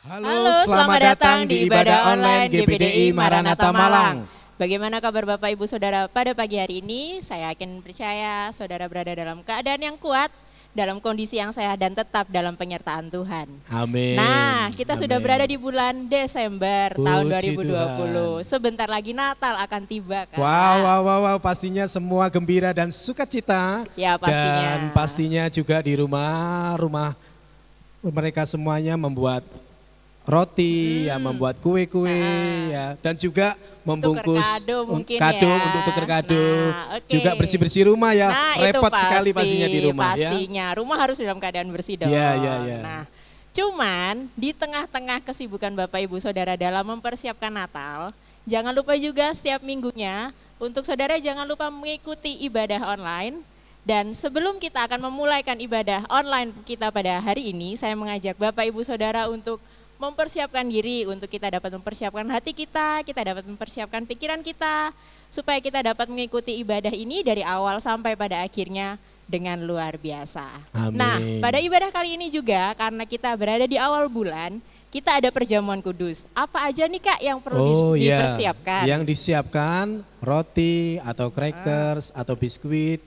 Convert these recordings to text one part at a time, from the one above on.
Halo, selamat datang di ibadah online GPDI Maranatha Malang. Bagaimana kabar Bapak Ibu Saudara pada pagi hari ini? Saya yakin percaya saudara berada dalam keadaan yang kuat, dalam kondisi yang sehat dan tetap dalam penyertaan Tuhan. Amin. Nah, kita sudah berada di bulan Desember tahun 2020. Tuhan. Sebentar lagi Natal akan tiba kan? Wow, pastinya semua gembira dan sukacita. Ya, pastinya. Dan pastinya juga di rumah mereka semuanya membuat roti, ya, membuat kue-kue, ya, dan juga membungkus kado untuk tukar kado, juga bersih-bersih rumah ya, repot sekali pastinya di rumah. Pastinya, ya. Rumah harus dalam keadaan bersih dong. Ya. Nah, cuman di tengah-tengah kesibukan Bapak Ibu Saudara dalam mempersiapkan Natal, jangan lupa juga setiap minggunya untuk saudara jangan lupa mengikuti ibadah online. Dan sebelum kita akan memulaikan ibadah online kita pada hari ini, saya mengajak Bapak Ibu Saudara untuk mempersiapkan diri, untuk kita dapat mempersiapkan hati kita dapat mempersiapkan pikiran kita, supaya kita dapat mengikuti ibadah ini dari awal sampai pada akhirnya dengan luar biasa. Amin. Nah, pada ibadah kali ini juga karena kita berada di awal bulan, kita ada perjamuan kudus. Apa aja nih Kak yang perlu dipersiapkan? Yang disiapkan roti atau crackers atau biskuit,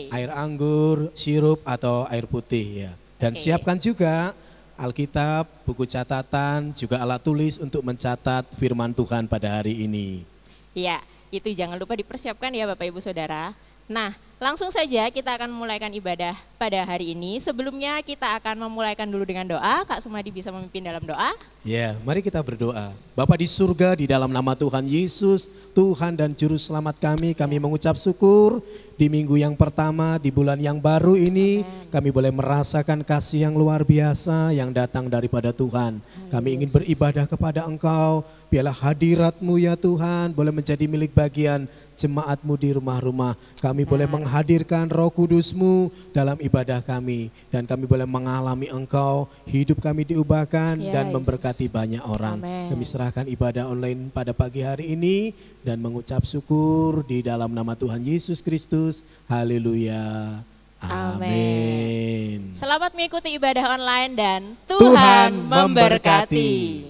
air anggur, sirup atau air putih ya. Dan siapkan juga Alkitab, buku catatan, juga alat tulis untuk mencatat firman Tuhan pada hari ini. Iya, itu jangan lupa dipersiapkan ya Bapak Ibu Saudara. Nah, langsung saja kita akan memulaikan ibadah pada hari ini. Sebelumnya kita akan memulaikan dulu dengan doa. Kak Sumadi bisa memimpin dalam doa? Ya, mari kita berdoa. Bapa di surga, di dalam nama Tuhan Yesus, Tuhan dan Juru Selamat kami mengucap syukur di minggu yang pertama, di bulan yang baru ini, kami boleh merasakan kasih yang luar biasa yang datang daripada Tuhan. Kami ingin beribadah kepada Engkau, biarlah hadirat-Mu ya Tuhan, boleh menjadi milik bagian jemaat-Mu di rumah-rumah. Kami boleh menghadirkan Roh Kudus-Mu dalam ibadah kami, dan kami boleh mengalami Engkau, hidup kami diubahkan dan memberkati banyak orang. Kami serahkan ibadah online pada pagi hari ini dan mengucap syukur di dalam nama Tuhan Yesus Kristus. Haleluya. Amin. Selamat mengikuti ibadah online dan Tuhan memberkati.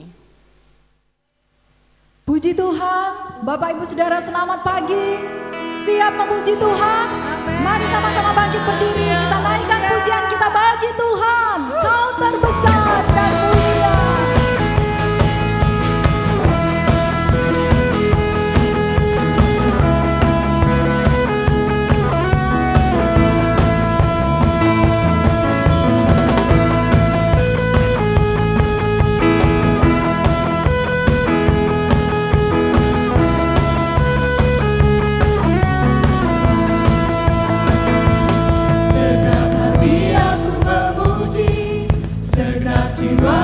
Puji Tuhan, Bapak Ibu Saudara selamat pagi. Siap memuji Tuhan? Mari sama-sama bangkit berdiri, kita naikkan pujian kita bagi Tuhan. Kau terbesar dan mulia. Jiwa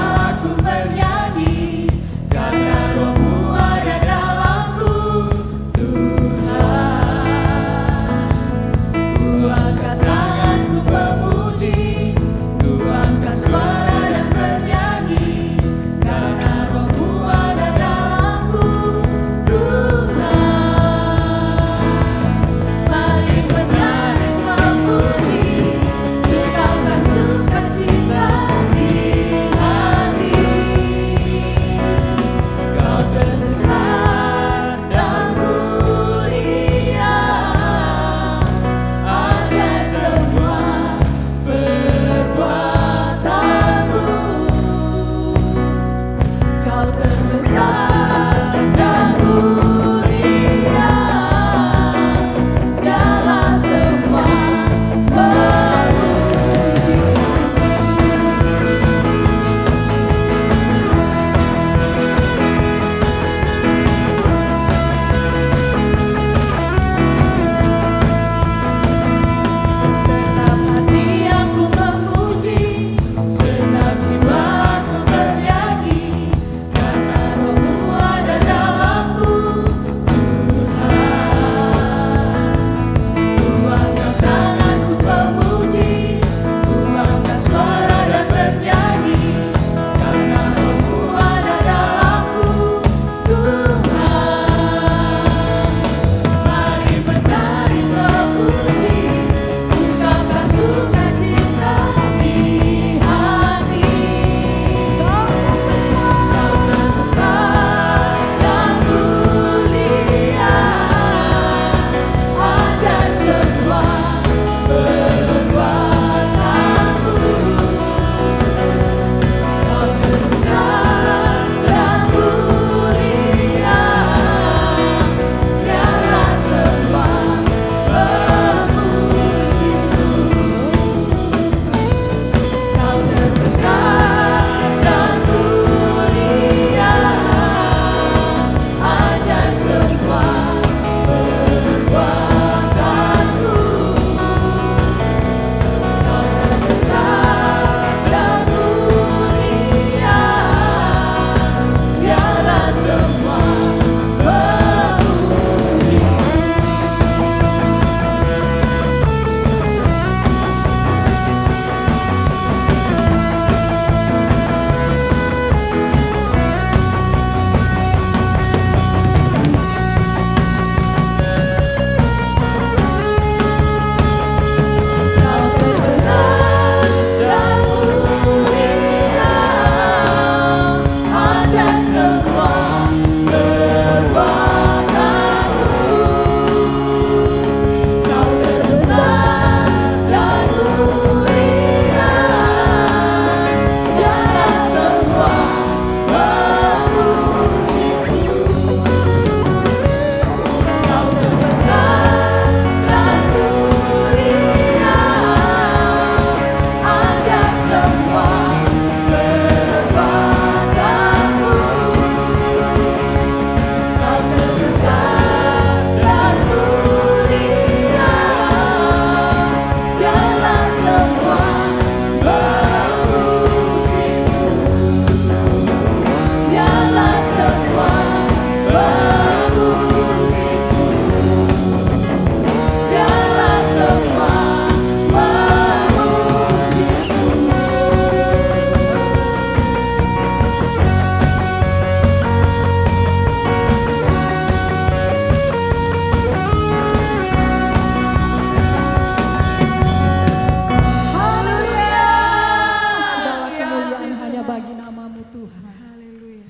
kepadamu Tuhan.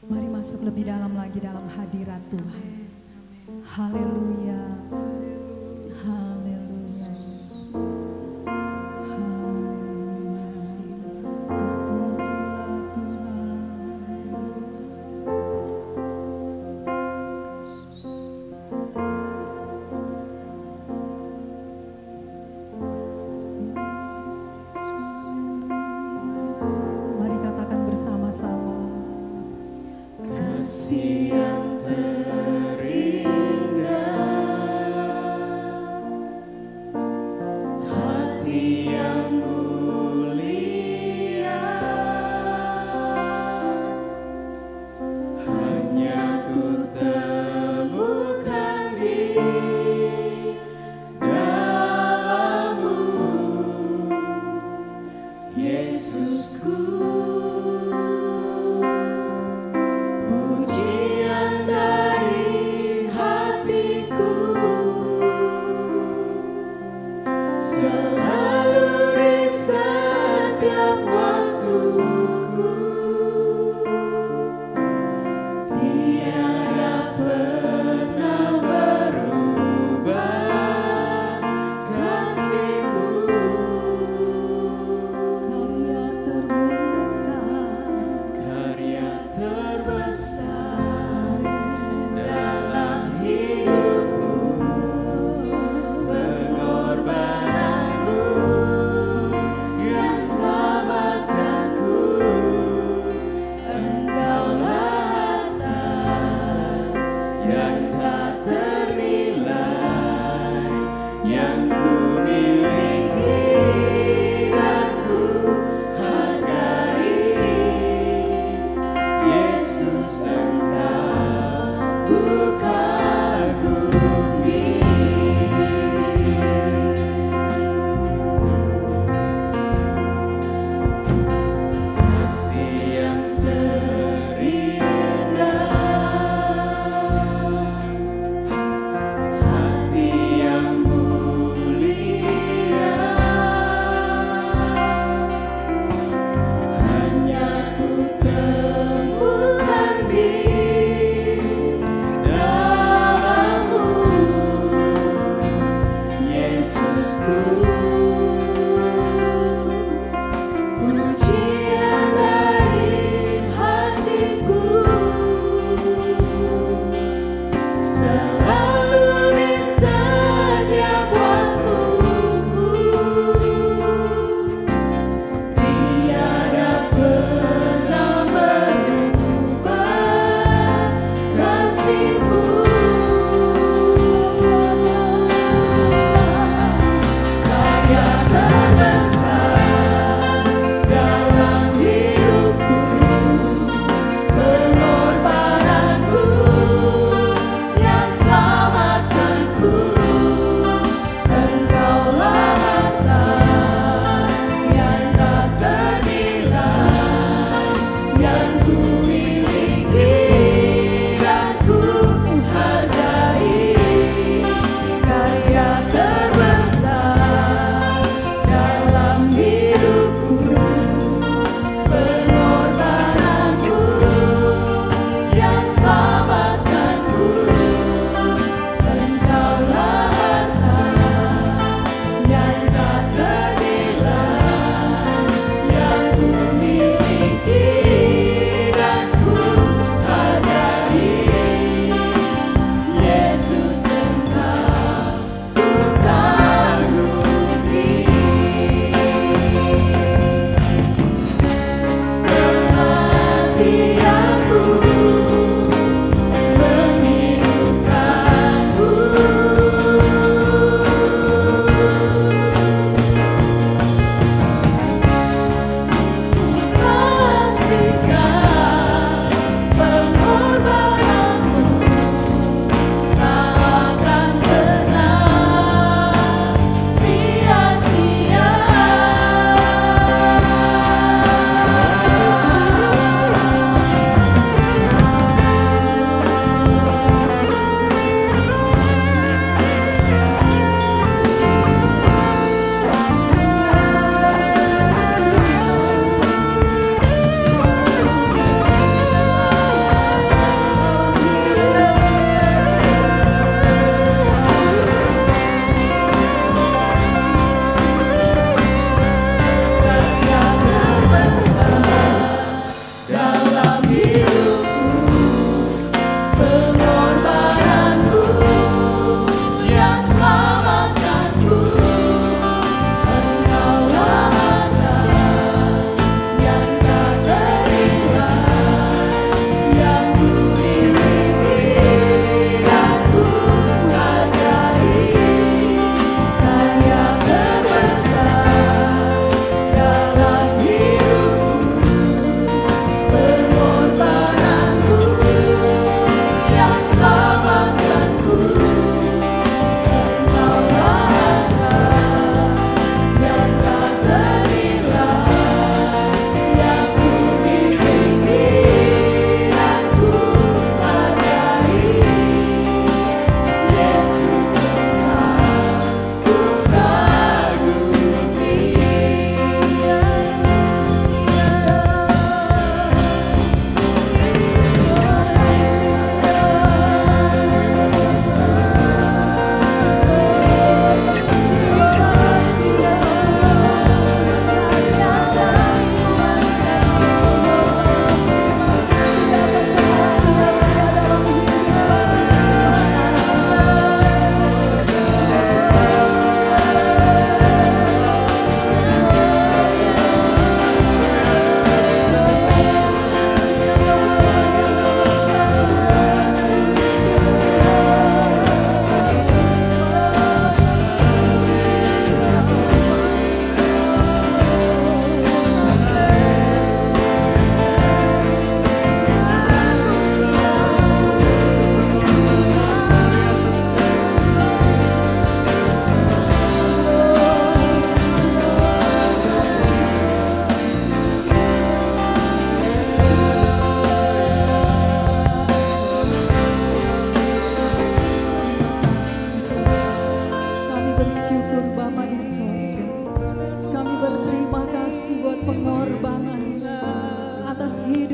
Mari masuk lebih dalam lagi dalam hadirat Tuhan. Haleluya. Haleluya Yesus. Haleluya. Terpujilah Tuhan. Mari katakan bersama-sama. Kasih yang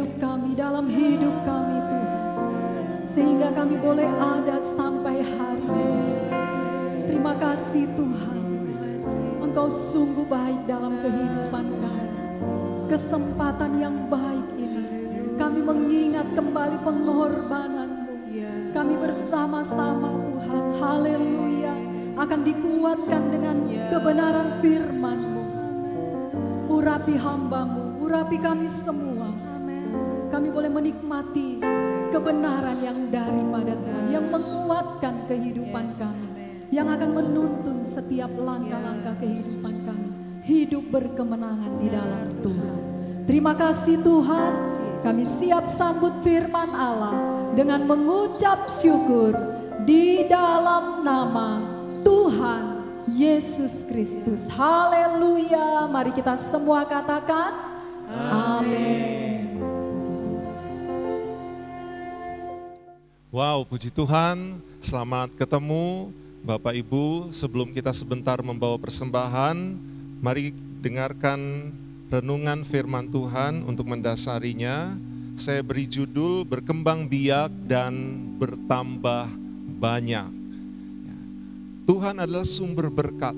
hidup kami, dalam hidup kami Tuhan, sehingga kami boleh ada sampai hari ini. Terima kasih Tuhan, Engkau sungguh baik dalam kehidupan kami. Kesempatan yang baik ini, kami mengingat kembali pengorbanan-Mu. Kami bersama-sama Tuhan, haleluya, akan dikuatkan dengan kebenaran firman-Mu. Urapi hamba-Mu, urapi kami semua. Kami boleh menikmati kebenaran yang daripada Tuhan, yang menguatkan kehidupan kami, yang akan menuntun setiap langkah-langkah kehidupan kami. Hidup berkemenangan di dalam Tuhan. Terima kasih Tuhan, kami siap sambut firman Allah dengan mengucap syukur di dalam nama Tuhan Yesus Kristus. Haleluya. Mari kita semua katakan amin. Wow, puji Tuhan. Selamat ketemu Bapak Ibu. Sebelum kita sebentar membawa persembahan, mari dengarkan renungan firman Tuhan. Untuk mendasarinya, saya beri judul berkembang biak dan bertambah banyak. Tuhan adalah sumber berkat,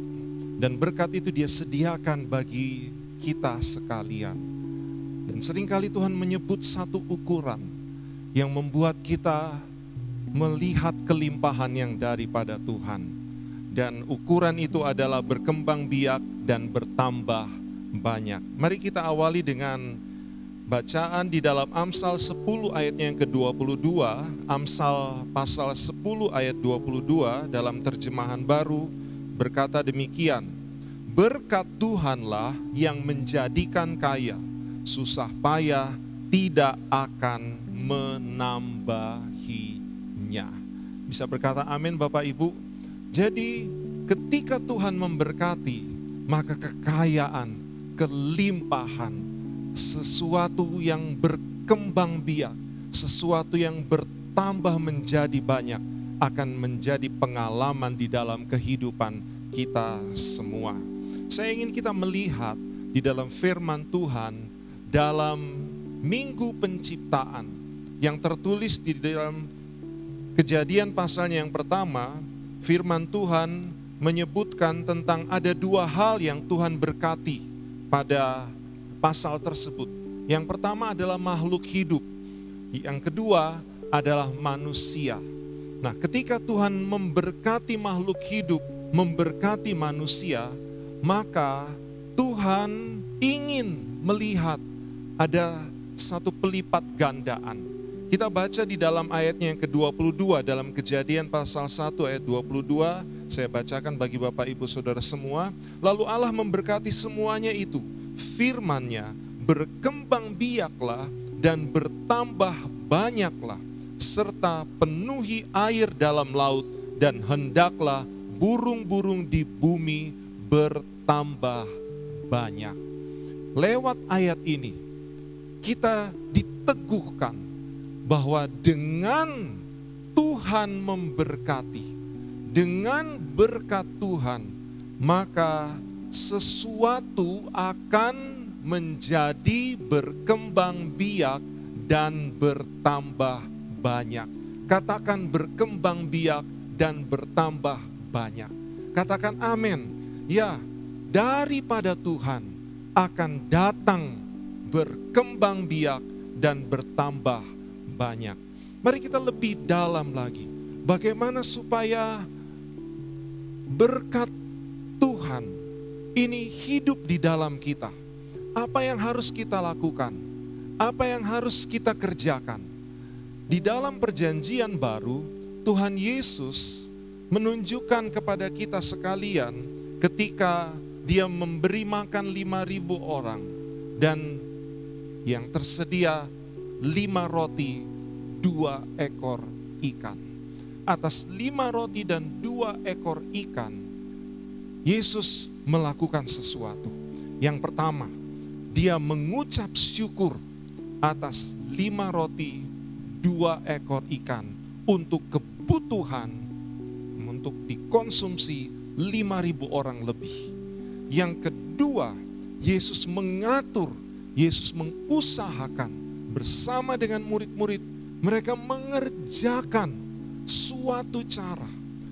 dan berkat itu Dia sediakan bagi kita sekalian. Dan seringkali Tuhan menyebut satu ukuran yang membuat kita melihat kelimpahan yang daripada Tuhan. Dan ukuran itu adalah berkembang biak dan bertambah banyak. Mari kita awali dengan bacaan di dalam Amsal 10 ayatnya yang ke-22, Amsal pasal 10 ayat 22 dalam terjemahan baru berkata demikian, berkat Tuhanlah yang menjadikan kaya, susah payah tidak akan menambahinya. Bisa berkata amin Bapak Ibu? Jadi ketika Tuhan memberkati, maka kekayaan, kelimpahan, sesuatu yang berkembang biak, sesuatu yang bertambah menjadi banyak, akan menjadi pengalaman di dalam kehidupan kita semua. Saya ingin kita melihat di dalam firman Tuhan dalam Minggu Penciptaan yang tertulis di dalam Kejadian pasalnya yang pertama. Firman Tuhan menyebutkan tentang ada dua hal yang Tuhan berkati pada pasal tersebut. Yang pertama adalah makhluk hidup, yang kedua adalah manusia. Nah, ketika Tuhan memberkati makhluk hidup, memberkati manusia, maka Tuhan ingin melihat ada satu pelipat gandaan. Kita baca di dalam ayatnya yang ke-22 dalam Kejadian pasal 1 ayat 22, saya bacakan bagi Bapak Ibu Saudara semua. Lalu Allah memberkati semuanya itu, firman-Nya, berkembang biaklah dan bertambah banyaklah, serta penuhi air dalam laut, dan hendaklah burung-burung di bumi bertambah banyak. Lewat ayat ini, kita diteguhkan bahwa dengan Tuhan memberkati, dengan berkat Tuhan, maka sesuatu akan menjadi berkembang biak dan bertambah banyak. Katakan berkembang biak dan bertambah banyak. Katakan amin. Ya, daripada Tuhan akan datang berkembang biak dan bertambah banyak. Mari kita lebih dalam lagi. Bagaimana supaya berkat Tuhan ini hidup di dalam kita? Apa yang harus kita lakukan? Apa yang harus kita kerjakan? Di dalam perjanjian baru, Tuhan Yesus menunjukkan kepada kita sekalian ketika Dia memberi makan 5.000 orang dan yang tersedia 5 roti, 2 ekor ikan. Atas 5 roti dan 2 ekor ikan, Yesus melakukan sesuatu. Yang pertama, Dia mengucap syukur atas 5 roti, 2 ekor ikan untuk kebutuhan, untuk dikonsumsi 5.000 orang lebih. Yang kedua, Yesus mengatur, Yesus mengusahakan bersama dengan murid-murid, mereka mengerjakan suatu cara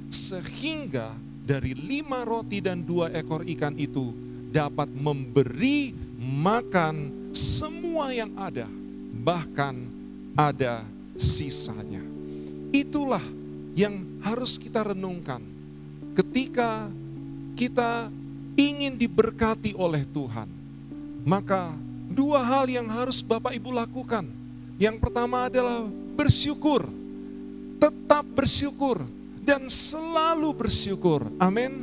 sehingga dari 5 roti dan 2 ekor ikan itu dapat memberi makan semua yang ada, bahkan ada sisanya. Itulah yang harus kita renungkan ketika kita ingin diberkati oleh Tuhan. Maka 2 hal yang harus Bapak Ibu lakukan. Yang pertama adalah bersyukur, tetap bersyukur dan selalu bersyukur. Amin.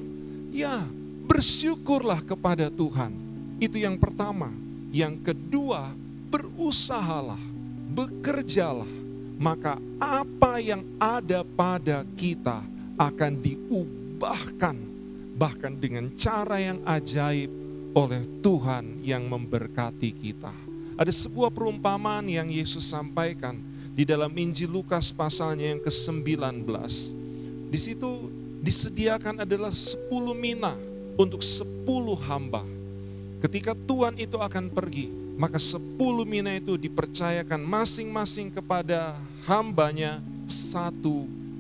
Ya, bersyukurlah kepada Tuhan. Itu yang pertama. Yang kedua, berusahalah, bekerjalah. Maka apa yang ada pada kita akan diubahkan, bahkan dengan cara yang ajaib oleh Tuhan yang memberkati kita. Ada sebuah perumpamaan yang Yesus sampaikan di dalam Injil Lukas pasalnya yang ke-19. Di situ disediakan adalah 10 mina untuk 10 hamba. Ketika Tuhan itu akan pergi, maka 10 mina itu dipercayakan masing-masing kepada hambanya 1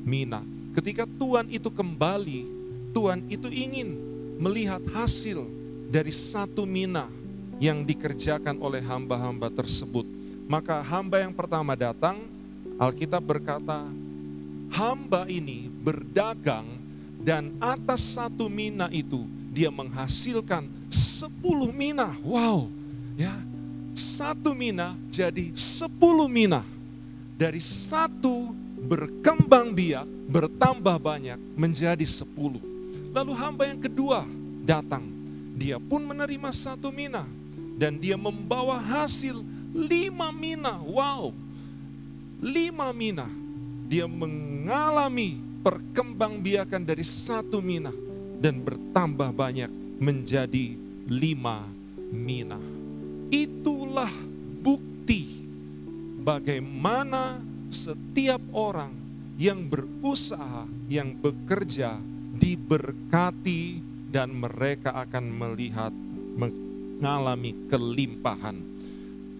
mina. Ketika Tuhan itu kembali, Tuhan itu ingin melihat hasil dari 1 mina yang dikerjakan oleh hamba-hamba tersebut. Maka hamba yang pertama datang, Alkitab berkata, hamba ini berdagang dan atas 1 mina itu dia menghasilkan 10 mina. Wow, ya, 1 mina jadi 10 mina. Dari 1 berkembang biak, bertambah banyak menjadi 10. Lalu hamba yang kedua datang, dia pun menerima 1 mina dan dia membawa hasil 5 mina. Wow, 5 mina. Dia mengalami perkembangbiakan dari 1 mina dan bertambah banyak menjadi 5 mina. Itulah bukti bagaimana setiap orang yang berusaha, yang bekerja, diberkati dan mereka akan melihat mengalami kelimpahan.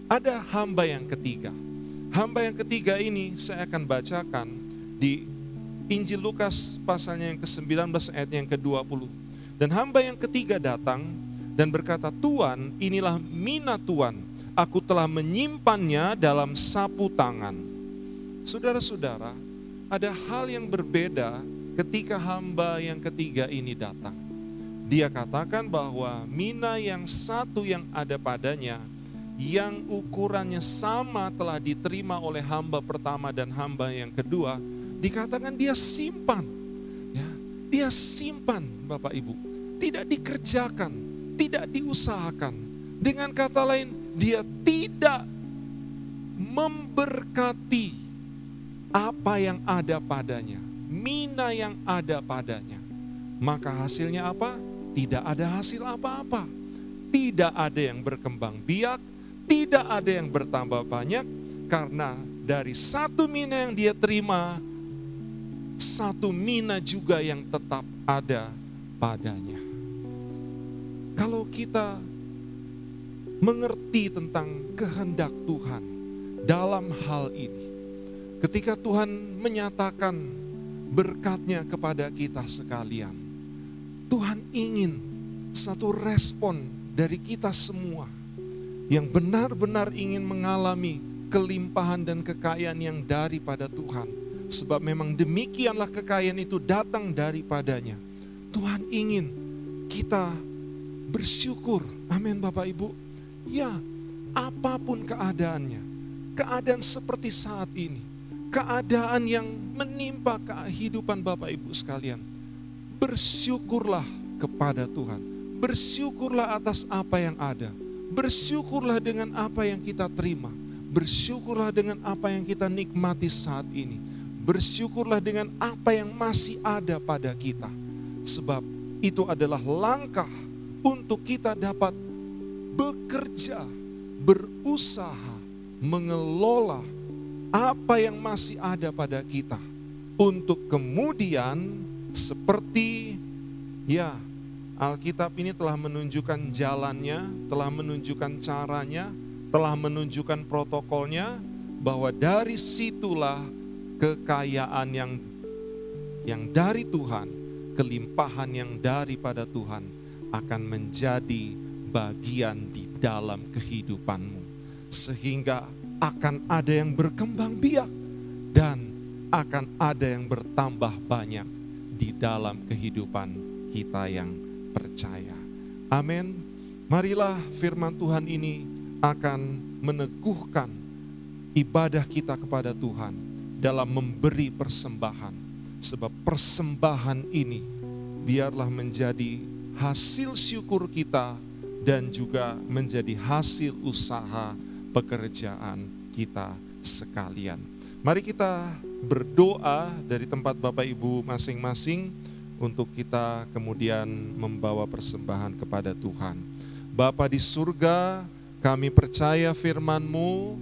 Ada hamba yang ketiga. Hamba yang ketiga ini saya akan bacakan di Injil Lukas pasalnya yang ke-19 ayat yang ke-20. Dan hamba yang ketiga datang dan berkata, Tuan, inilah mina Tuan, aku telah menyimpannya dalam sapu tangan. Saudara-saudara, ada hal yang berbeda ketika hamba yang ketiga ini datang. Dia katakan bahwa mina yang 1 yang ada padanya, yang ukurannya sama telah diterima oleh hamba pertama dan hamba yang kedua, dikatakan dia simpan. Ya, dia simpan, Bapak Ibu. Tidak dikerjakan, tidak diusahakan. Dengan kata lain, dia tidak memberkati apa yang ada padanya, mina yang ada padanya. Maka hasilnya apa? Tidak ada hasil apa-apa. Tidak ada yang berkembang biak, tidak ada yang bertambah banyak, karena dari 1 mina yang dia terima, 1 mina juga yang tetap ada padanya. Kalau kita mengerti tentang kehendak Tuhan dalam hal ini, ketika Tuhan menyatakan berkat-Nya kepada kita sekalian, Tuhan ingin satu respon dari kita semua yang benar-benar ingin mengalami kelimpahan dan kekayaan yang daripada Tuhan. Sebab memang demikianlah kekayaan itu datang daripadanya. Tuhan ingin kita bersyukur. Amin, Bapak Ibu. Ya, apapun keadaannya, keadaan seperti saat ini, keadaan yang menimpa kehidupan Bapak Ibu sekalian, bersyukurlah kepada Tuhan. Bersyukurlah atas apa yang ada. Bersyukurlah dengan apa yang kita terima. Bersyukurlah dengan apa yang kita nikmati saat ini. Bersyukurlah dengan apa yang masih ada pada kita. Sebab itu adalah langkah untuk kita dapat bekerja, berusaha, mengelola apa yang masih ada pada kita. Untuk kemudian seperti ya, Alkitab ini telah menunjukkan jalannya, telah menunjukkan caranya, telah menunjukkan protokolnya, bahwa dari situlah kekayaan yang dari Tuhan, kelimpahan yang daripada Tuhan akan menjadi bagian di dalam kehidupanmu. Sehingga akan ada yang berkembang biak dan akan ada yang bertambah banyak di dalam kehidupan kita yang percaya. Amin. Marilah firman Tuhan ini akan meneguhkan ibadah kita kepada Tuhan dalam memberi persembahan. Sebab persembahan ini biarlah menjadi hasil syukur kita dan juga menjadi hasil usaha pekerjaan kita sekalian. Mari kita berdoa dari tempat Bapak Ibu masing-masing untuk kita kemudian membawa persembahan kepada Tuhan. Bapa di surga, kami percaya firman-Mu,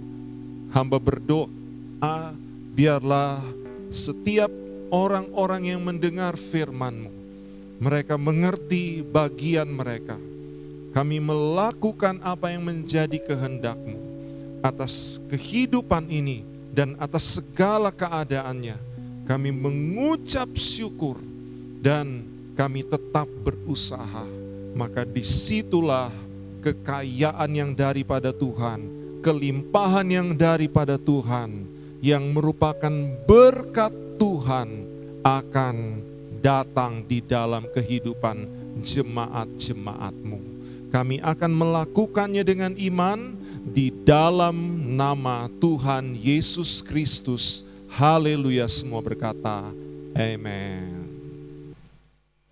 hamba berdoa, biarlah setiap orang-orang yang mendengar firman-Mu, mereka mengerti bagian mereka. Kami melakukan apa yang menjadi kehendak-Mu atas kehidupan ini dan atas segala keadaannya. Kami mengucap syukur dan kami tetap berusaha. Maka disitulah kekayaan yang daripada Tuhan, kelimpahan yang daripada Tuhan, yang merupakan berkat Tuhan akan datang di dalam kehidupan jemaat-jemaat-Mu. Kami akan melakukannya dengan iman di dalam nama Tuhan Yesus Kristus. Haleluya, semua berkata amen.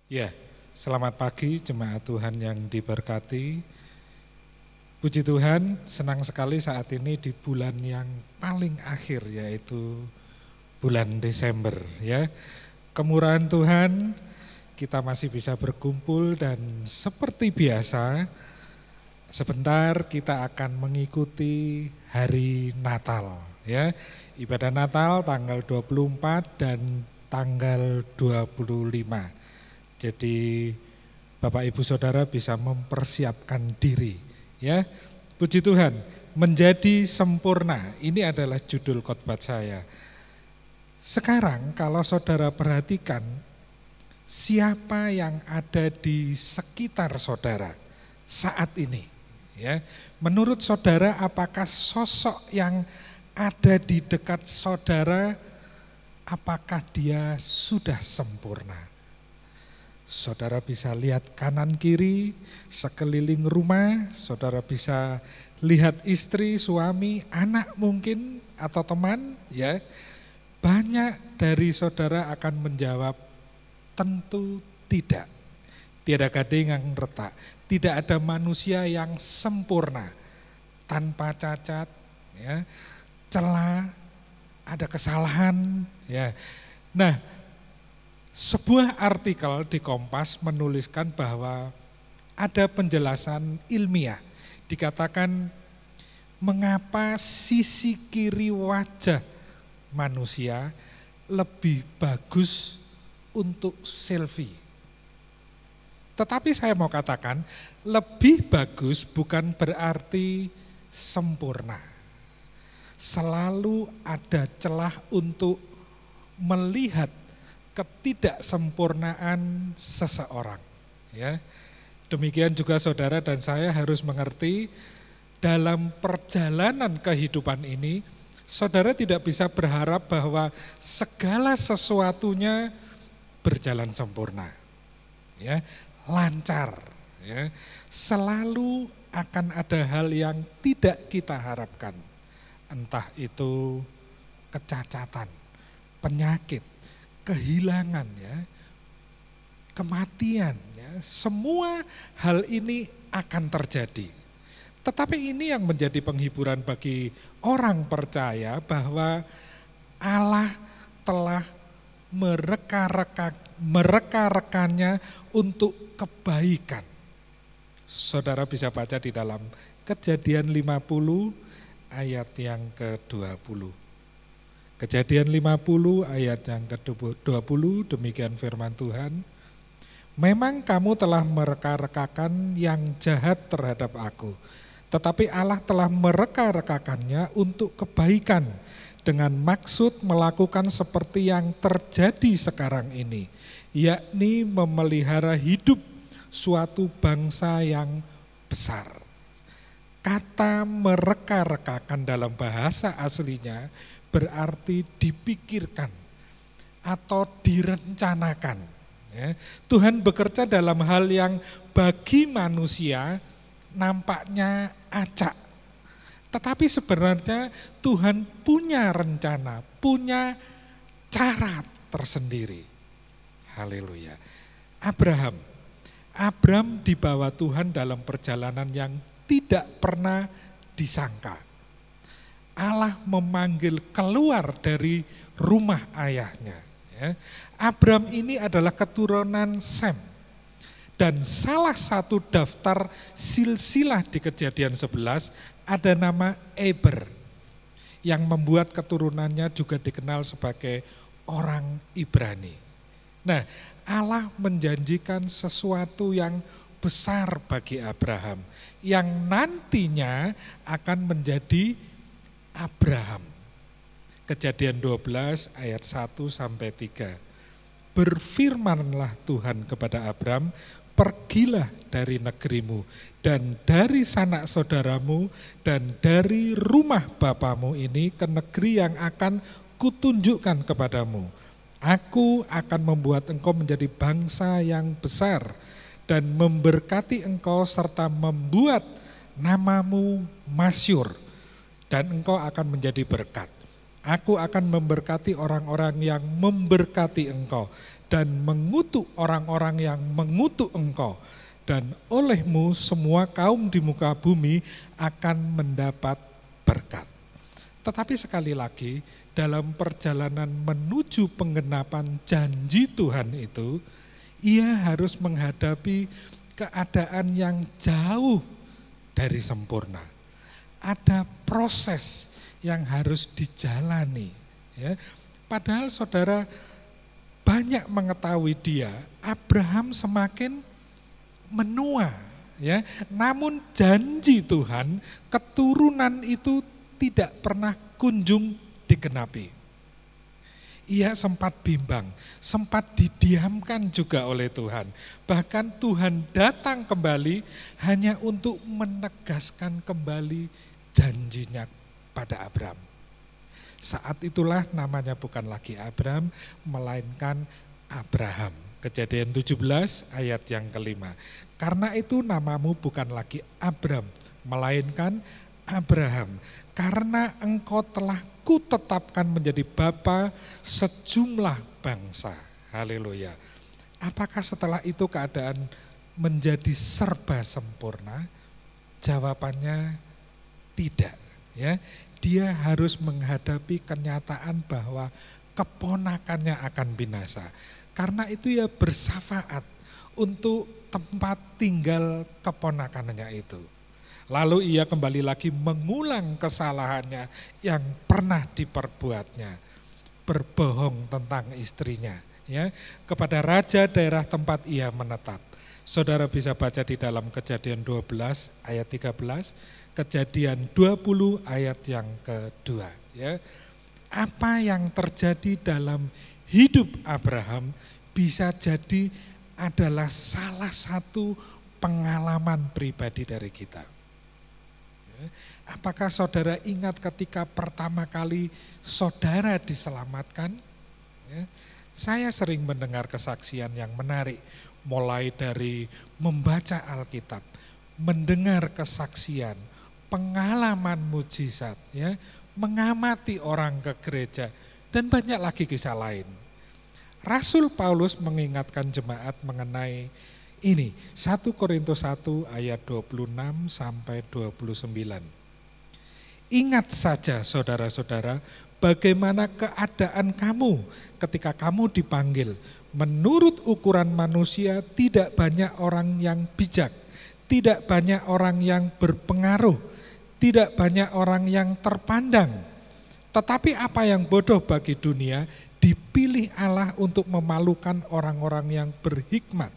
Ya, selamat pagi jemaat Tuhan yang diberkati. Puji Tuhan, senang sekali saat ini di bulan yang paling akhir, yaitu bulan Desember. Ya, kemurahan Tuhan, kita masih bisa berkumpul dan seperti biasa, sebentar kita akan mengikuti hari Natal. Ya, ibadah Natal tanggal 24 dan tanggal 25. Jadi Bapak Ibu Saudara bisa mempersiapkan diri, ya. Puji Tuhan, menjadi sempurna. Ini adalah judul khotbah saya. Sekarang kalau saudara perhatikan siapa yang ada di sekitar saudara saat ini, ya. Menurut saudara, apakah sosok yang ada di dekat saudara, apakah dia sudah sempurna? Saudara bisa lihat kanan kiri, sekeliling rumah, saudara bisa lihat istri, suami, anak mungkin, atau teman, ya. Banyak dari saudara akan menjawab, tentu tidak. Tiada gading yang retak, tidak ada manusia yang sempurna, tanpa cacat, ya, celah, ada kesalahan, ya. Nah, sebuah artikel di Kompas menuliskan bahwa ada penjelasan ilmiah. Dikatakan mengapa sisi kiri wajah manusia lebih bagus untuk selfie. Tetapi saya mau katakan lebih bagus bukan berarti sempurna. Selalu ada celah untuk melihat ketidaksempurnaan seseorang, ya. Demikian juga saudara dan saya harus mengerti dalam perjalanan kehidupan ini, saudara tidak bisa berharap bahwa segala sesuatunya berjalan sempurna, ya, lancar, ya. Selalu akan ada hal yang tidak kita harapkan, entah itu kecacatan, penyakit, kehilangan, ya, kematian, ya, semua hal ini akan terjadi. Tetapi ini yang menjadi penghiburan bagi orang percaya bahwa Allah telah mereka-rekannya untuk kebaikan. Saudara bisa baca di dalam Kejadian 50 ayat yang ke-20. Kejadian 50 ayat yang ke-20, demikian firman Tuhan. Memang kamu telah mereka-rekakan yang jahat terhadap aku, Tetapi Allah telah mereka-rekakannya untuk kebaikan dengan maksud melakukan seperti yang terjadi sekarang ini, yakni memelihara hidup suatu bangsa yang besar. Kata mereka-rekakan dalam bahasa aslinya berarti dipikirkan atau direncanakan. Ya. Tuhan bekerja dalam hal yang bagi manusia nampaknya acak. Tetapi sebenarnya Tuhan punya rencana, punya cara tersendiri. Haleluya. Abram dibawa Tuhan dalam perjalanan yang tidak pernah disangka. Allah memanggil keluar dari rumah ayahnya. Ya. Abram ini adalah keturunan Sem. Dan salah satu daftar silsilah di Kejadian 11 ada nama Eber, yang membuat keturunannya juga dikenal sebagai orang Ibrani. Nah, Allah menjanjikan sesuatu yang besar bagi Abraham, yang nantinya akan menjadi Abraham. Kejadian 12 ayat 1 sampai 3. Berfirmanlah Tuhan kepada Abram, pergilah dari negerimu dan dari sanak saudaramu dan dari rumah bapamu ini ke negeri yang akan kutunjukkan kepadamu. Aku akan membuat engkau menjadi bangsa yang besar dan memberkati engkau serta membuat namamu masyhur dan engkau akan menjadi berkat. Aku akan memberkati orang-orang yang memberkati engkau dan mengutuk orang-orang yang mengutuk engkau. Dan olehmu semua kaum di muka bumi akan mendapat berkat. Tetapi sekali lagi, dalam perjalanan menuju penggenapan janji Tuhan itu, ia harus menghadapi keadaan yang jauh dari sempurna. Ada proses yang harus dijalani. Ya. Padahal saudara banyak mengetahui dia, Abraham semakin menua. Ya. Namun janji Tuhan, keturunan itu tidak pernah kunjung digenapi. Ia sempat bimbang, sempat didiamkan juga oleh Tuhan. Bahkan Tuhan datang kembali hanya untuk menegaskan kembali janjinya pada Abram. Saat itulah namanya bukan lagi Abram, melainkan Abraham. Kejadian 17 ayat yang kelima. Karena itu namamu bukan lagi Abram, melainkan Abraham. Karena engkau telah kutetapkan menjadi bapa sejumlah bangsa. Haleluya. Apakah setelah itu keadaan menjadi serba sempurna? Jawabannya tidak. Ya, dia harus menghadapi kenyataan bahwa keponakannya akan binasa. Karena itu ia bersafaat untuk tempat tinggal keponakannya itu. Lalu ia kembali lagi mengulang kesalahannya yang pernah diperbuatnya. Berbohong tentang istrinya, ya, kepada raja daerah tempat ia menetap. Saudara bisa baca di dalam Kejadian 12 ayat 13, Kejadian 20 ayat yang kedua. Ya. Apa yang terjadi dalam hidup Abraham bisa jadi adalah salah satu pengalaman pribadi dari kita. Ya. Apakah saudara ingat ketika pertama kali saudara diselamatkan? Ya. Saya sering mendengar kesaksian yang menarik, mulai dari membaca Alkitab, mendengar kesaksian, pengalaman mujizat, ya, mengamati orang ke gereja, dan banyak lagi kisah lain. Rasul Paulus mengingatkan jemaat mengenai ini, 1 Korintus 1 ayat 26 sampai 29. Ingat saja saudara-saudara, bagaimana keadaan kamu ketika kamu dipanggil. Menurut ukuran manusia tidak banyak orang yang bijak, tidak banyak orang yang berpengaruh, tidak banyak orang yang terpandang. Tetapi apa yang bodoh bagi dunia dipilih Allah untuk memalukan orang-orang yang berhikmat.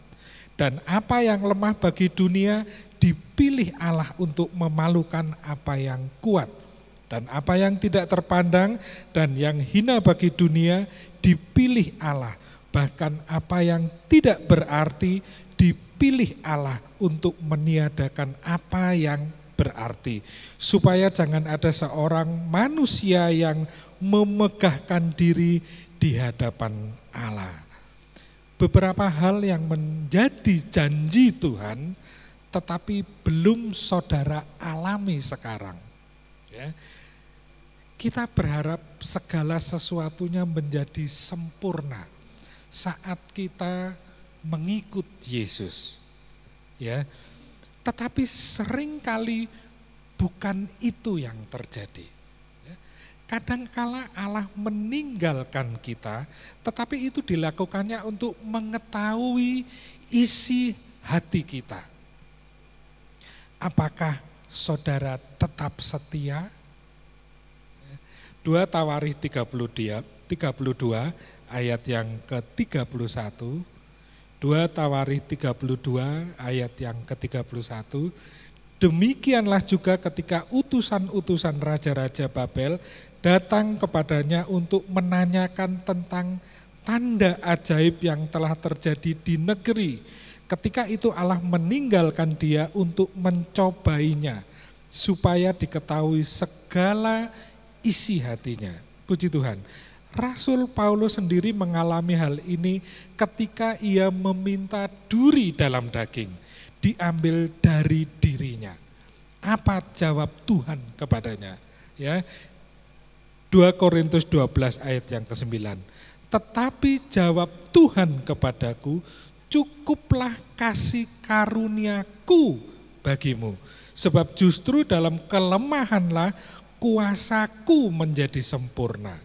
Dan apa yang lemah bagi dunia dipilih Allah untuk memalukan apa yang kuat. Dan apa yang tidak terpandang dan yang hina bagi dunia dipilih Allah. Bahkan apa yang tidak berarti dipilih Allah untuk meniadakan apa yang berarti. Supaya jangan ada seorang manusia yang memegahkan diri di hadapan Allah. Beberapa hal yang menjadi janji Tuhan tetapi belum saudara alami sekarang. Ya. Kita berharap segala sesuatunya menjadi sempurna saat kita mengikut Yesus. Ya. Tetapi seringkali bukan itu yang terjadi. Kadangkala Allah meninggalkan kita, tetapi itu dilakukannya untuk mengetahui isi hati kita. Apakah saudara tetap setia? 2 Tawarikh 32 ayat yang ke-31. 2 Tawarikh 32 ayat yang ke-31. Demikianlah juga ketika utusan-utusan raja-raja Babel datang kepadanya untuk menanyakan tentang tanda ajaib yang telah terjadi di negeri. Ketika itu Allah meninggalkan dia untuk mencobainya, supaya diketahui segala isi hatinya. Puji Tuhan. Rasul Paulus sendiri mengalami hal ini ketika ia meminta duri dalam daging, diambil dari dirinya. Apa jawab Tuhan kepadanya? Ya, 2 Korintus 12 ayat yang ke-9. Tetapi jawab Tuhan kepadaku, cukuplah kasih karuniaku bagimu. Sebab justru dalam kelemahanlah kuasaku menjadi sempurna.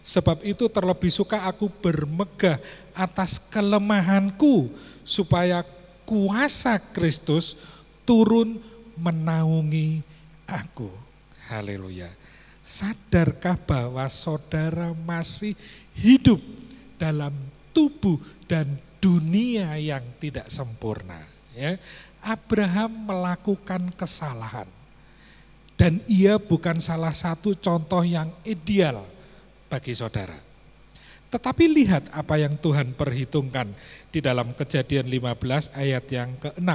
Sebab itu terlebih suka aku bermegah atas kelemahanku, supaya kuasa Kristus turun menaungi aku. Haleluya. Sadarkah bahwa saudara masih hidup dalam tubuh dan dunia yang tidak sempurna? Ya. Abraham melakukan kesalahan dan ia bukan salah satu contoh yang ideal bagi saudara. Tetapi lihat apa yang Tuhan perhitungkan di dalam Kejadian 15 ayat yang ke-6.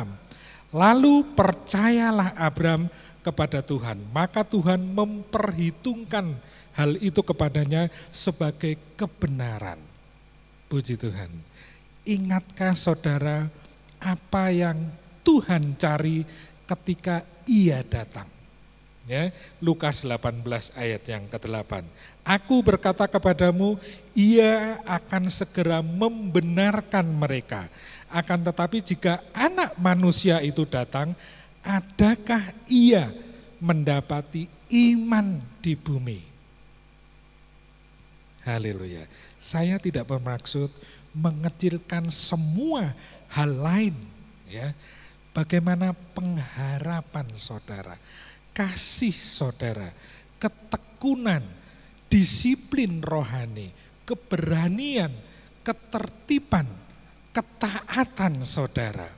Lalu percayalah Abram kepada Tuhan, maka Tuhan memperhitungkan hal itu kepadanya sebagai kebenaran. Puji Tuhan. Ingatkah saudara apa yang Tuhan cari ketika ia datang? Ya, Lukas 18 ayat yang ke-8. Aku berkata kepadamu, ia akan segera membenarkan mereka. Akan tetapi jika anak manusia itu datang, adakah ia mendapati iman di bumi? Haleluya. Saya tidak bermaksud mengecilkan semua hal lain. Ya. Bagaimana pengharapan saudara, kasih saudara, ketekunan, disiplin rohani, keberanian, ketertiban, ketaatan saudara.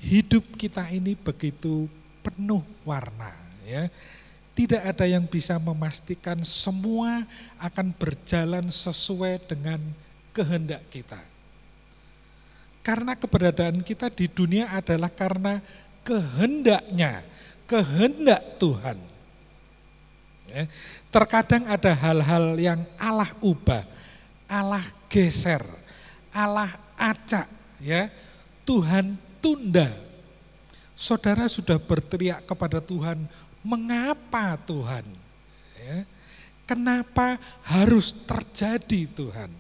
Hidup kita ini begitu penuh warna, ya. Tidak ada yang bisa memastikan semua akan berjalan sesuai dengan kehendak kita. Karena keberadaan kita di dunia adalah karena kehendaknya, kehendak Tuhan. Ya. Terkadang ada hal-hal yang Allah ubah, Allah geser, Allah acak, ya. Tuhan tunda. Saudara sudah berteriak kepada Tuhan, mengapa Tuhan? Ya. Kenapa harus terjadi Tuhan?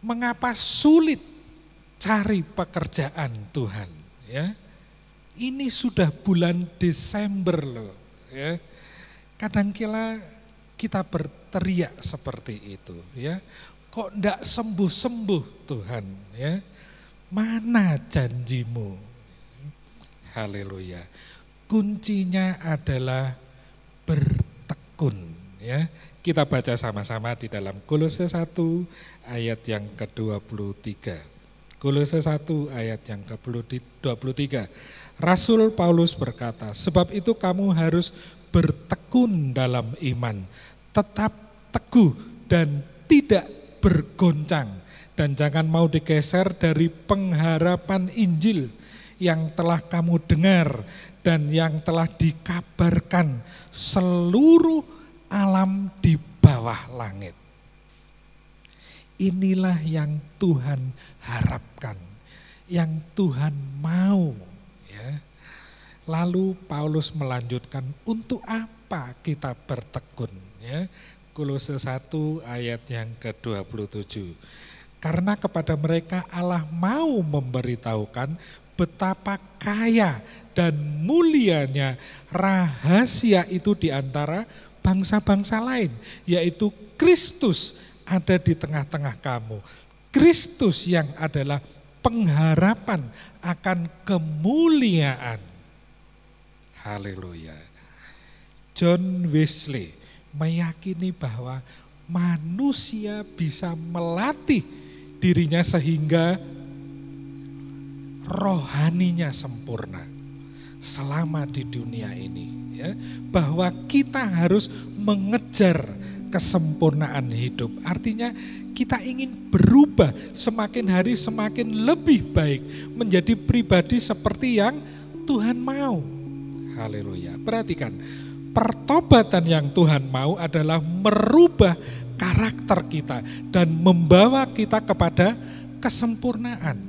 Mengapa sulit cari pekerjaan Tuhan? Ya. Ini sudah bulan Desember loh. Ya. Kadangkala kita berteriak seperti itu. Ya. Kok enggak sembuh-sembuh Tuhan? Ya. Mana janjimu? Haleluya. Kuncinya adalah bertekun, ya. Kita baca sama-sama di dalam Kolose 1 ayat yang ke-23. Kolose 1 ayat yang ke-23. Rasul Paulus berkata, sebab itu kamu harus bertekun dalam iman, tetap teguh dan tidak bergoncang, dan jangan mau digeser dari pengharapan Injil yang telah kamu dengar dan yang telah dikabarkan seluruh alam di bawah langit. Inilah yang Tuhan harapkan, yang Tuhan mau. Ya. Lalu Paulus melanjutkan, untuk apa kita bertekun? Ya. Kolose 1 ayat yang ke-27. Karena kepada mereka Allah mau memberitahukan betapa kaya dan mulianya rahasia itu di antara bangsa-bangsa lain, yaitu Kristus ada di tengah-tengah kamu. Kristus yang adalah pengharapan akan kemuliaan. Haleluya. John Wesley meyakini bahwa manusia bisa melatih dirinya sehingga rohaninya sempurna selama di dunia ini, ya, bahwa kita harus mengejar kesempurnaan hidup. Artinya kita ingin berubah semakin hari semakin lebih baik, menjadi pribadi seperti yang Tuhan mau. Haleluya. Perhatikan, pertobatan yang Tuhan mau adalah merubah karakter kita dan membawa kita kepada kesempurnaan.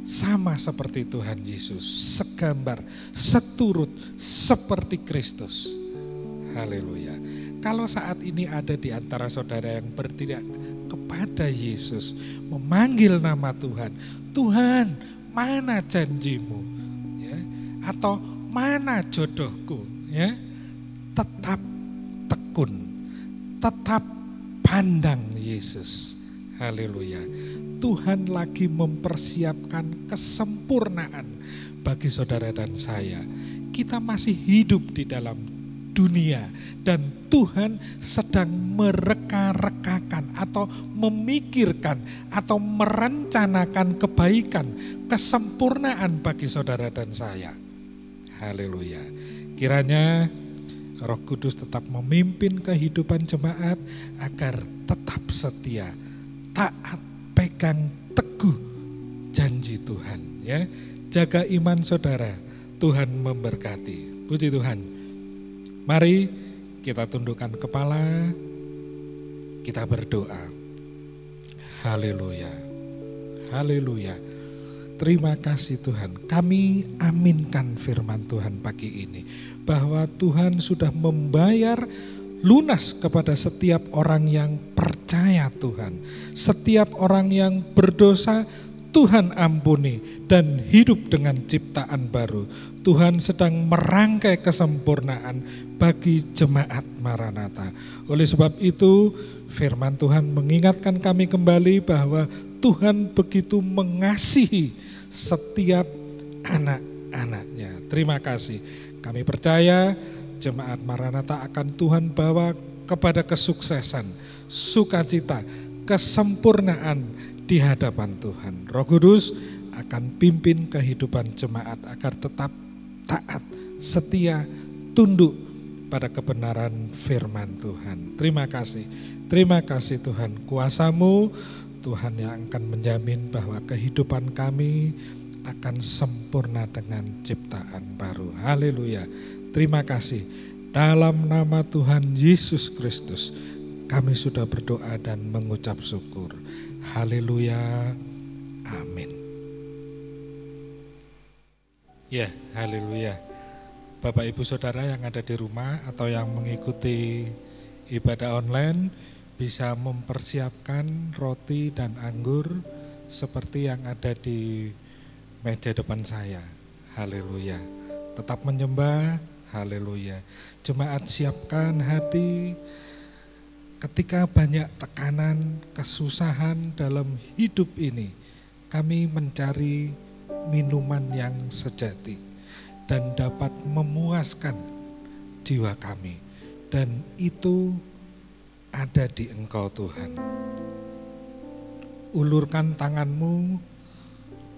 Sama seperti Tuhan Yesus, segambar, seturut seperti Kristus. Haleluya. Kalau saat ini ada di antara saudara yang bertindak kepada Yesus, memanggil nama Tuhan, Tuhan, mana janjimu? Ya, atau mana jodohku? Ya, tetap tekun, tetap pandang Yesus. Haleluya. Tuhan lagi mempersiapkan kesempurnaan bagi saudara dan saya. Kita masih hidup di dalam dunia dan Tuhan sedang mereka-rekakan atau memikirkan atau merencanakan kebaikan, kesempurnaan bagi saudara dan saya. Haleluya. Kiranya Roh Kudus tetap memimpin kehidupan jemaat agar tetap setia, taat, pegang teguh janji Tuhan, ya. Jaga iman saudara, Tuhan memberkati. Puji Tuhan. Mari kita tundukkan kepala, kita berdoa. Haleluya. Haleluya. Terima kasih Tuhan. Kami aminkan firman Tuhan pagi ini, bahwa Tuhan sudah membayar lunas kepada setiap orang yang percaya Tuhan. Setiap orang yang berdosa Tuhan ampuni dan hidup dengan ciptaan baru. Tuhan sedang merangkai kesempurnaan bagi jemaat Maranatha. Oleh sebab itu firman Tuhan mengingatkan kami kembali bahwa Tuhan begitu mengasihi setiap anak-anaknya. Terima kasih. Kami percaya jemaat Maranatha akan Tuhan bawa kepada kesuksesan, sukacita, kesempurnaan di hadapan Tuhan. Roh Kudus akan pimpin kehidupan jemaat agar tetap taat, setia, tunduk pada kebenaran firman Tuhan. Terima kasih Tuhan, kuasa-Mu Tuhan yang akan menjamin bahwa kehidupan kami akan sempurna dengan ciptaan baru. Haleluya. Terima kasih. Dalam nama Tuhan Yesus Kristus kami sudah berdoa dan mengucap syukur. Haleluya. Amin. Ya, haleluya. Bapak Ibu Saudara yang ada di rumah atau yang mengikuti ibadah online bisa mempersiapkan roti dan anggur seperti yang ada di meja depan saya. Haleluya. Tetap menyembah. Haleluya. Jemaat siapkan hati ketika banyak tekanan, kesusahan dalam hidup ini. Kami mencari minuman yang sejati dan dapat memuaskan jiwa kami. dan itu ada di Engkau Tuhan. Ulurkan tanganmu,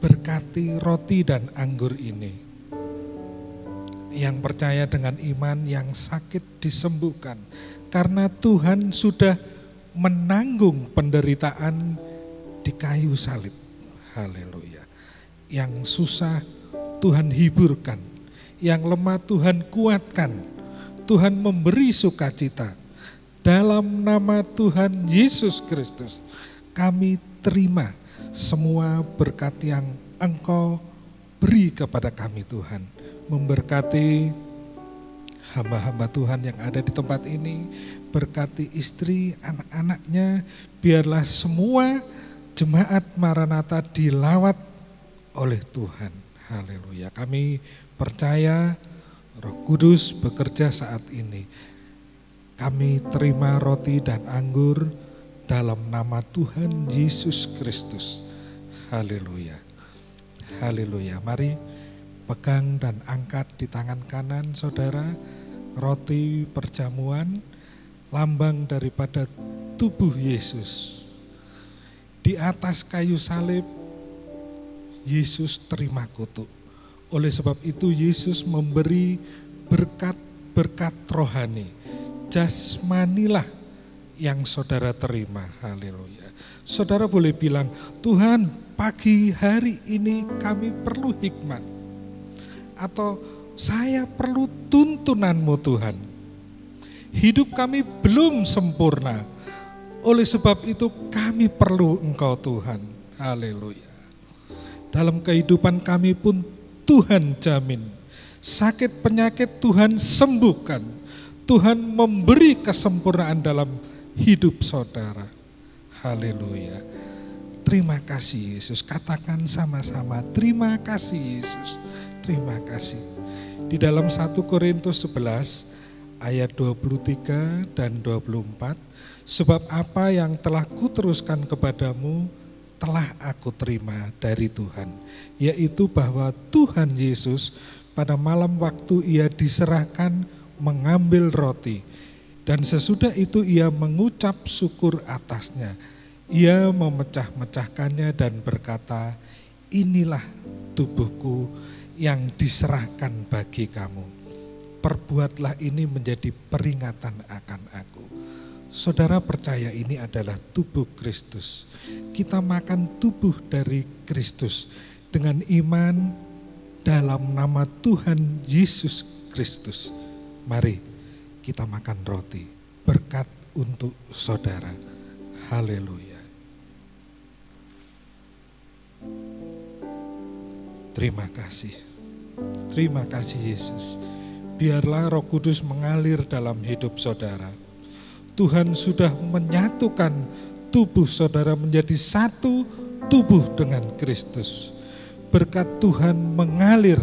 berkati roti dan anggur ini. Yang percaya dengan iman, yang sakit disembuhkan. Karena Tuhan sudah menanggung penderitaan di kayu salib. Haleluya. Yang susah Tuhan hiburkan, yang lemah Tuhan kuatkan. Tuhan memberi sukacita. Dalam nama Tuhan Yesus Kristus, kami terima semua berkat yang Engkau beri kepada kami Tuhan. Memberkati hamba-hamba Tuhan yang ada di tempat ini, berkati istri, anak-anaknya, biarlah semua jemaat Maranatha dilawat oleh Tuhan. Haleluya. Kami percaya Roh Kudus bekerja saat ini. Kami terima roti dan anggur dalam nama Tuhan Yesus Kristus. Haleluya. Haleluya. Mari pegang dan angkat di tangan kanan saudara roti perjamuan, lambang daripada tubuh Yesus. Di atas kayu salib Yesus terima kutuk. Oleh sebab itu Yesus memberi berkat-berkat rohani. Jasmanilah yang saudara terima. Haleluya. Saudara boleh bilang, Tuhan, pagi hari ini kami perlu hikmat. Atau saya perlu tuntunanmu Tuhan. Hidup kami belum sempurna. Oleh sebab itu kami perlu Engkau Tuhan. Haleluya. Dalam kehidupan kami pun Tuhan jamin. Sakit penyakit Tuhan sembuhkan. Tuhan memberi kesempurnaan dalam hidup saudara. Haleluya. Terima kasih Yesus. Katakan sama-sama, terima kasih Yesus. Terima kasih. Di dalam 1 Korintus 11 ayat 23 dan 24. Sebab apa yang telah kuteruskan kepadamu telah aku terima dari Tuhan. Yaitu bahwa Tuhan Yesus pada malam waktu ia diserahkan mengambil roti. Dan sesudah itu ia mengucap syukur atasnya. Ia memecah-mecahkannya dan berkata, inilah tubuhku yang diserahkan bagi kamu. Perbuatlah ini menjadi peringatan akan aku. Saudara percaya ini adalah tubuh Kristus. Kita makan tubuh dari Kristus dengan iman dalam nama Tuhan Yesus Kristus. Mari kita makan roti, berkat untuk saudara. Haleluya. Terima kasih. Terima kasih Yesus. Biarlah Roh Kudus mengalir dalam hidup saudara. Tuhan sudah menyatukan tubuh saudara menjadi satu tubuh dengan Kristus. Berkat Tuhan mengalir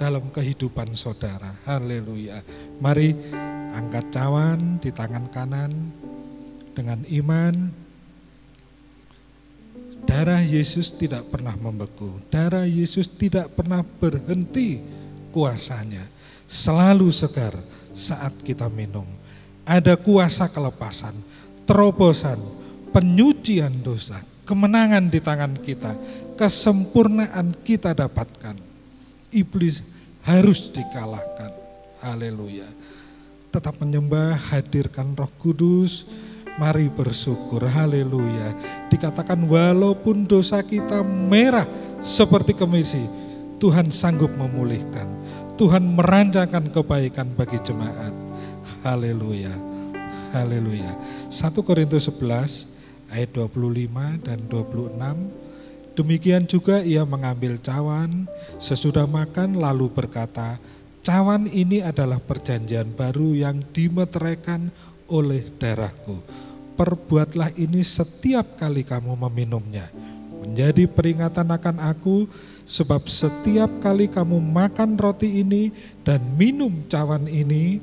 dalam kehidupan saudara. Haleluya. Mari angkat cawan di tangan kanan dengan iman. Darah Yesus tidak pernah membeku. Darah Yesus tidak pernah berhenti kuasanya. Selalu segar saat kita minum. Ada kuasa kelepasan, terobosan, penyucian dosa, kemenangan di tangan kita, kesempurnaan kita dapatkan. Iblis harus dikalahkan. Haleluya. Tetap menyembah, hadirkan Roh Kudus. Mari bersyukur. Haleluya. Dikatakan walaupun dosa kita merah seperti kemisi, Tuhan sanggup memulihkan. Tuhan merancangkan kebaikan bagi jemaat. Haleluya. Haleluya. 1 Korintus 11 ayat 25 dan 26. Demikian juga ia mengambil cawan sesudah makan lalu berkata, cawan ini adalah perjanjian baru yang dimeteraikan oleh darahku. Perbuatlah ini setiap kali kamu meminumnya. Menjadi peringatan akan aku, sebab setiap kali kamu makan roti ini dan minum cawan ini,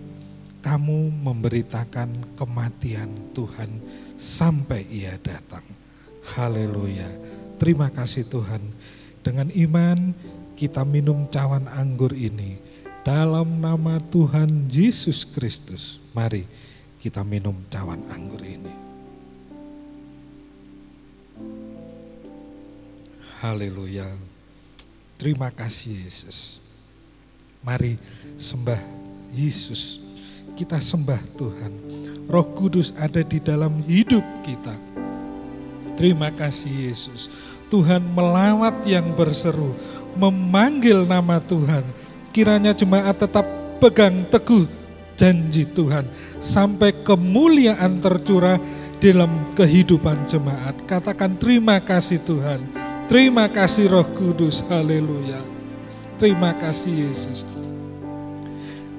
kamu memberitakan kematian Tuhan sampai ia datang. Haleluya. Terima kasih Tuhan. Dengan iman kita minum cawan anggur ini Dalam nama Tuhan Yesus Kristus, mari kita minum cawan anggur ini. Haleluya. Terima kasih Yesus. Mari sembah Yesus. Kita sembah Tuhan. Roh Kudus ada di dalam hidup kita. Terima kasih Yesus. Tuhan melawat yang berseru, memanggil nama Tuhan. Kiranya jemaat tetap pegang teguh janji Tuhan sampai kemuliaan tercurah dalam kehidupan jemaat. Katakan terima kasih Tuhan. Terima kasih Roh Kudus. Haleluya. Terima kasih Yesus.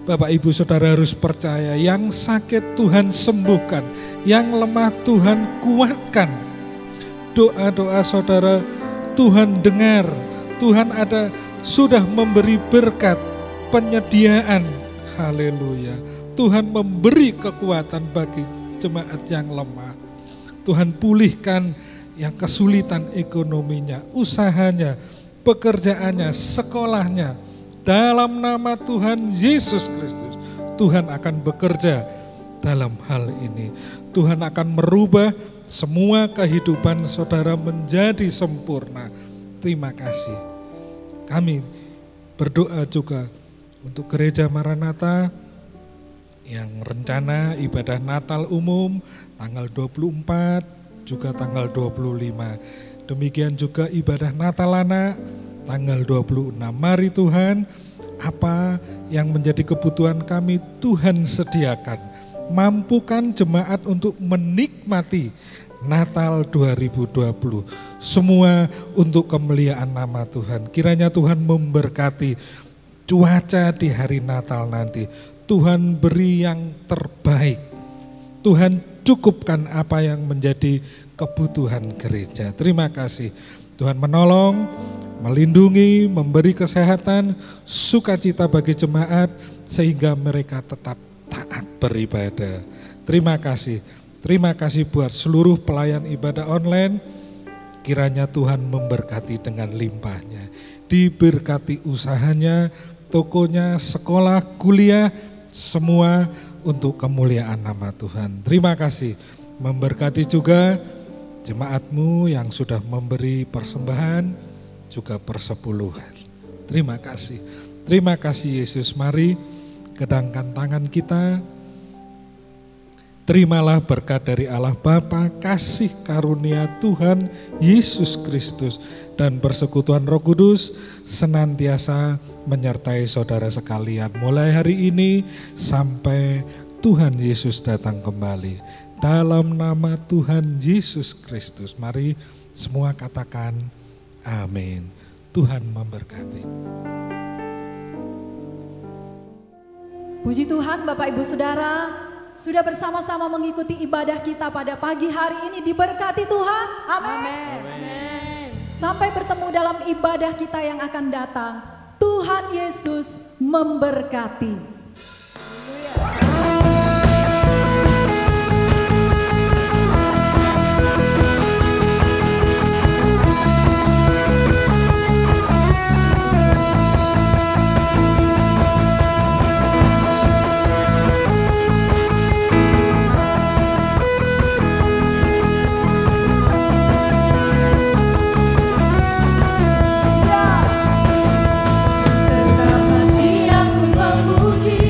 Bapak Ibu Saudara harus percaya, yang sakit Tuhan sembuhkan, yang lemah Tuhan kuatkan. Doa-doa saudara Tuhan dengar. Tuhan sudah memberi berkat penyediaan. Haleluya. Tuhan memberi kekuatan bagi jemaat yang lemah. Tuhan pulihkan yang kesulitan ekonominya, usahanya, pekerjaannya, sekolahnya. Dalam nama Tuhan Yesus Kristus, Tuhan akan bekerja dalam hal ini. Tuhan akan merubah semua kehidupan saudara menjadi sempurna. Terima kasih. Kami berdoa juga untuk Gereja Maranatha yang rencana ibadah Natal umum tanggal 24 juga tanggal 25. Demikian juga ibadah Natal anak tanggal 26. Mari Tuhan, apa yang menjadi kebutuhan kami Tuhan sediakan. Mampukan jemaat untuk menikmati Natal 2020. Semua untuk kemuliaan nama Tuhan. Kiranya Tuhan memberkati cuaca di hari Natal nanti. Tuhan beri yang terbaik. Tuhan cukupkan apa yang menjadi kebutuhan gereja. Terima kasih. Tuhan menolong, melindungi, memberi kesehatan, sukacita bagi jemaat sehingga mereka tetap taat beribadah. Terima kasih. Terima kasih buat seluruh pelayan ibadah online. Kiranya Tuhan memberkati dengan limpahnya. Diberkati usahanya, tokonya, sekolah, kuliah, semua untuk kemuliaan nama Tuhan. Terima kasih. Memberkati juga jemaatmu yang sudah memberi persembahan, juga persepuluhan. Terima kasih. Terima kasih Yesus. Mari kedangkan tangan kita. Terimalah berkat dari Allah Bapa, kasih karunia Tuhan Yesus Kristus, dan persekutuan Roh Kudus senantiasa menyertai saudara sekalian. Mulai hari ini sampai Tuhan Yesus datang kembali. Dalam nama Tuhan Yesus Kristus, mari semua katakan amin. Tuhan memberkati. Puji Tuhan Bapak Ibu Saudara, sudah bersama-sama mengikuti ibadah kita pada pagi hari ini, diberkati Tuhan. Amin. Amin. Sampai bertemu dalam ibadah kita yang akan datang. Tuhan Yesus memberkati. Serta hati yang memuji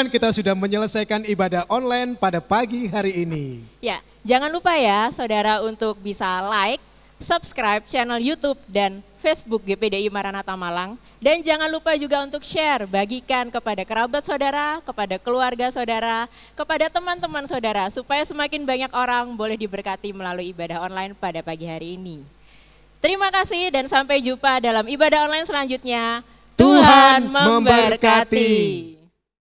Tuhan, kita sudah menyelesaikan ibadah online pada pagi hari ini. Ya, jangan lupa ya saudara untuk bisa like, subscribe channel YouTube dan Facebook GPDI Maranatha Malang. Dan jangan lupa juga untuk share, bagikan kepada kerabat saudara, kepada keluarga saudara, kepada teman-teman saudara, supaya semakin banyak orang boleh diberkati melalui ibadah online pada pagi hari ini. Terima kasih dan sampai jumpa dalam ibadah online selanjutnya. Tuhan memberkati.